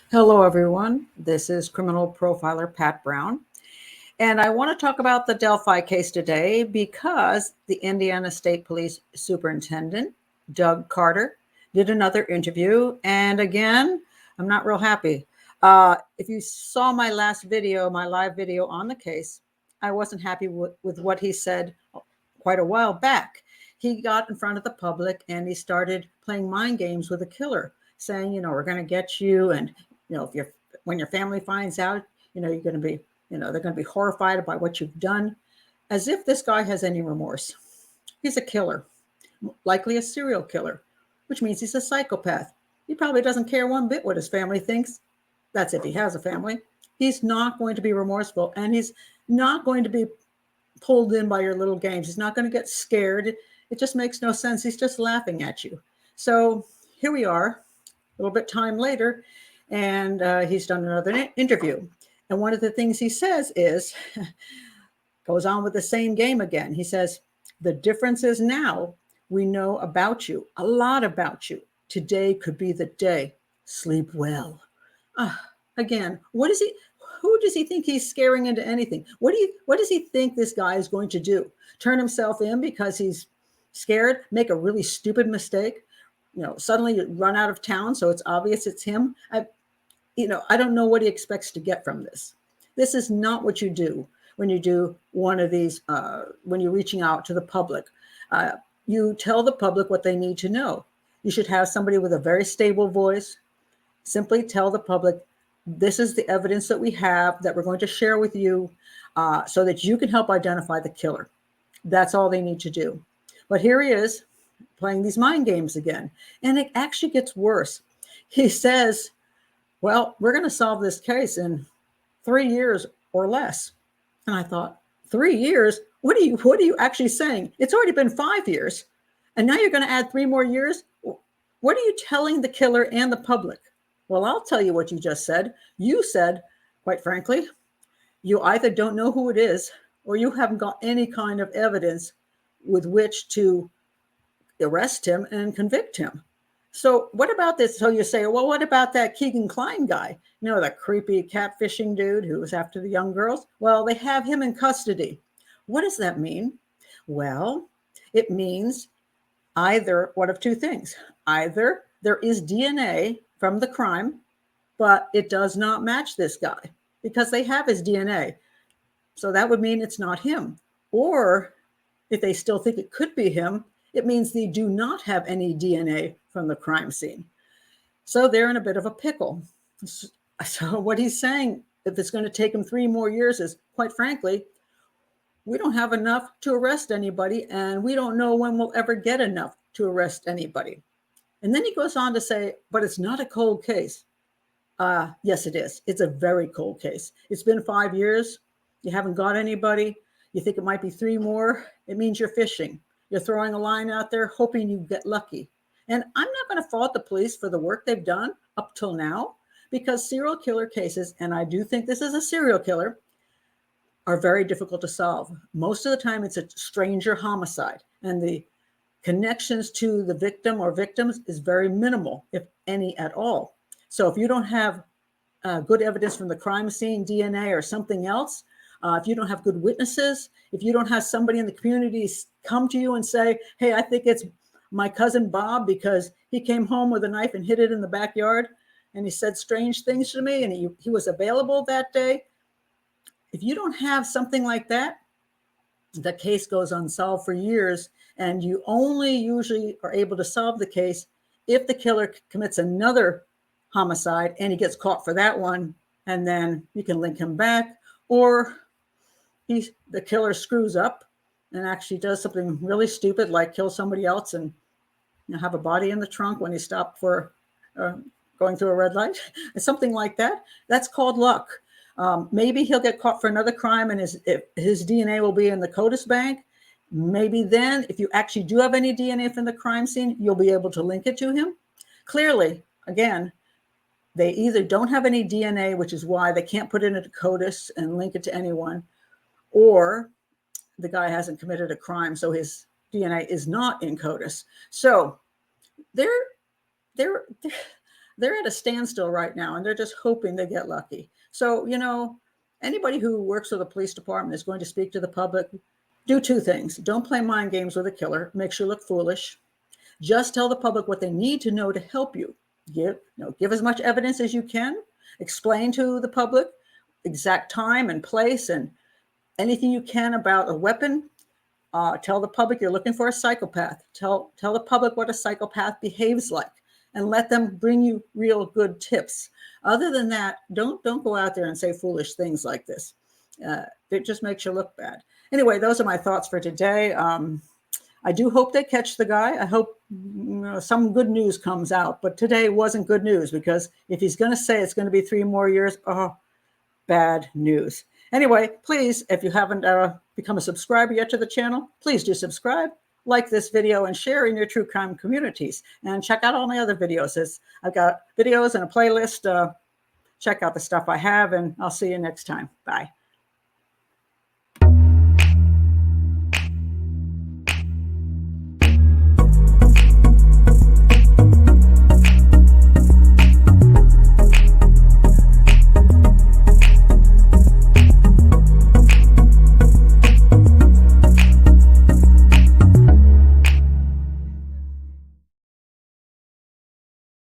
Hello, everyone. This is criminal profiler Pat Brown. And I want to talk about the Delphi case today because the Indiana State Police Superintendent, Doug Carter, did another interview. And again, I'm not real happy. If you saw my last video, my live video on the case, I wasn't happy with what he said quite a while back. He got in front of the public and he started playing mind games with the killer, saying, we're going to get you. And, if you're, when your family finds out, you're going to be, they're going to be horrified by what you've done, as if this guy has any remorse. He's a killer, likely a serial killer, which means he's a psychopath. He probably doesn't care one bit what his family thinks. That's if he has a family. He's not going to be remorseful, and he's not going to be pulled in by your little games. He's not going to get scared. It just makes no sense. He's just laughing at you. So here we are, a little bit time later, and he's done another interview. And one of the things he says is, goes on with the same game again. He says, the difference is now we know about you, a lot about you. Today could be the day. Sleep well. Again, what is he? Who does he think he's scaring into anything? What does he think this guy is going to do? Turn himself in because he's scared? Make a really stupid mistake? Suddenly run out of town, so it's obvious it's him. I don't know what he expects to get from this. This is not what you do when you do one of these, when you're reaching out to the public. You tell the public what they need to know. You should have somebody with a very stable voice. Simply tell the public, this is the evidence that we have that we're going to share with you so that you can help identify the killer. That's all they need to do. But here he is playing these mind games again. And it actually gets worse. He says, well, we're going to solve this case in 3 years or less. And I thought, 3 years? What are you actually saying? It's already been 5 years. And now you're going to add 3 more years? What are you telling the killer and the public? Well, I'll tell you what you just said. You said, quite frankly, you either don't know who it is or you haven't got any kind of evidence with which to arrest him and convict him. So what about this? So you say, well, what about that Keegan Kline guy? The creepy catfishing dude who was after the young girls? Well, they have him in custody. What does that mean? Well, it means either one of two things. Either there is DNA from the crime, but it does not match this guy because they have his DNA. So that would mean it's not him. Or if they still think it could be him, it means they do not have any DNA from the crime scene. So they're in a bit of a pickle. So what he's saying, if it's going to take him 3 more years, is quite frankly, we don't have enough to arrest anybody, and we don't know when we'll ever get enough to arrest anybody. And then he goes on to say, but it's not a cold case. Yes, it is. It's a very cold case. It's been 5 years. You haven't got anybody. You think it might be 3 more. It means you're fishing. You're throwing a line out there, hoping you get lucky. And I'm not going to fault the police for the work they've done up till now, because serial killer cases, and I do think this is a serial killer, are very difficult to solve. Most of the time, it's a stranger homicide, and the connections to the victim or victims is very minimal, if any at all. So if you don't have good evidence from the crime scene, DNA or something else, if you don't have good witnesses, if you don't have somebody in the community come to you and say, hey, I think it's my cousin Bob because he came home with a knife and hid it in the backyard and he said strange things to me and he was available that day. If you don't have something like that, the case goes unsolved for years, and you only usually are able to solve the case if the killer commits another homicide and he gets caught for that one, and then you can link him back, or the killer screws up and actually does something really stupid like kill somebody else and have a body in the trunk when he stopped for going through a red light, something like that. That's called luck. Maybe he'll get caught for another crime and his DNA will be in the CODIS bank. Maybe then, if you actually do have any DNA from the crime scene, you'll be able to link it to him. Clearly, again, they either don't have any DNA, which is why they can't put it into CODIS and link it to anyone, or the guy hasn't committed a crime, so his DNA is not in CODIS. So they're at a standstill right now, and they're just hoping they get lucky. So, anybody who works with the police department is going to speak to the public. Do two things. Don't play mind games with a killer. Makes you look foolish. Just tell the public what they need to know to help you. Give as much evidence as you can. Explain to the public exact time and place and anything you can about a weapon. Tell the public you're looking for a psychopath. Tell the public what a psychopath behaves like, and let them bring you real good tips. Other than that, don't go out there and say foolish things like this. It just makes you look bad. Anyway, those are my thoughts for today. I do hope they catch the guy. I hope some good news comes out. But today wasn't good news, because if he's going to say it's going to be 3 more years, bad news. Anyway, please, if you haven't become a subscriber yet to the channel, please do subscribe, like this video, and share in your true crime communities. And check out all my other videos. I've got videos and a playlist. Check out the stuff I have, and I'll see you next time. Bye.